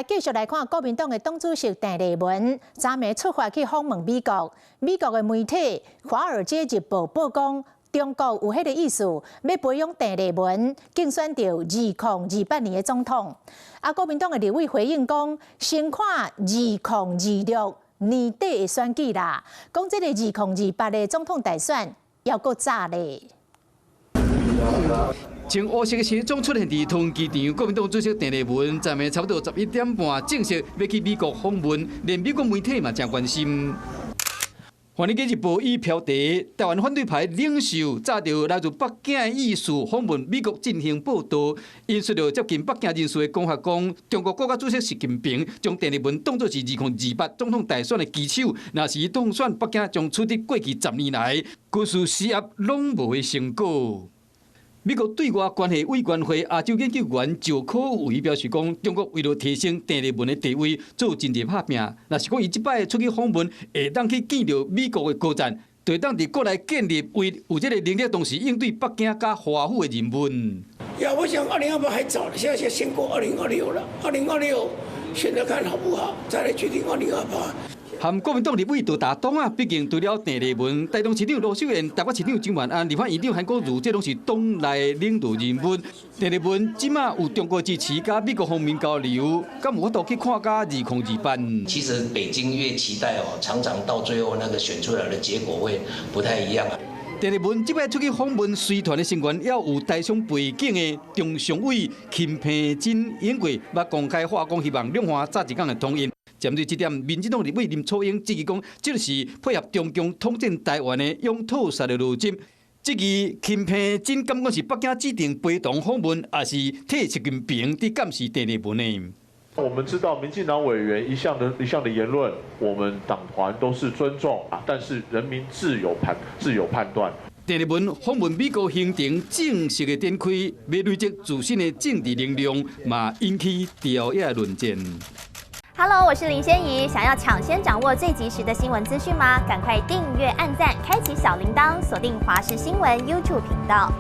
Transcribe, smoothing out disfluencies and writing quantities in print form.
繼續來看國民黨的黨主席鄭麗文，昨暝出發去訪問美國。美國的媒體《華爾街日報》報講，中國有迄個意思，要培養鄭麗文競選到2028年的總統。國民黨的立委回應講，先看2026年底的選舉啦，講這個2028的總統大選要夠早咧。從烏色的車總出現佇桃園機場，國民黨主席鄭麗文昨暝差不多11點半正式要去美國訪問，連美國媒體嘛真關心。《華爾街日報》以標題“台灣反對派領袖炸着來自北京的意思訪問美國”進行報道，引述了接近北京人士的講法，講中國國家主席習近平將鄭麗文當作是2028總統大選的旗手，若是當選，北京將取得過去10年來軍事施壓攏無的成果。美國對外關係委員會亞洲研究員趙可偉表示講，中國為了提升鄭麗文的地位，做真濟拍拼。若是講伊即擺出去訪問，會當去見到美國的高層，對當佇國內建立為有這個能力，同時應對北京加華府的人物。呀，我想2028還早了，現在先過2026了，2026選擇看好不好，再來決定2028。含國民黨立委都打黨啊，畢竟除了鄭麗文、台東市長羅秀燕、台北市長曾萬安、立法院長韓國瑜，這攏是黨內領導人物。鄭麗文即馬有中國支持，加美國方面交流，敢有法度去看加2028？其實北京越期待常常到最後那個選出來的結果會不太一樣。鄭麗文即擺出去訪問隨團的成員，也有台商背景的中常委金平珍演過，捌公開話講，希望兩岸早一天來通應。針對這點，民進黨立委林楚英質疑講，這就是配合中共統戰台灣的擁土殺的邏輯。質疑金平珍敢講是北京指定陪同訪問，還是替習近平在監視鄭麗文呢？我們知道，民進黨委員一向的言論，我們黨團都是尊重啊，但是人民自有判斷。鄭麗文訪問美國行程正式的展開，要累積自身的政治能量，嘛引起朝野論戰。Hello， 我是林仙怡。想要搶先掌握最及時的新聞資訊嗎？趕快訂閱、按讚、開啟小鈴鐺，鎖定華視新聞 YouTube 頻道。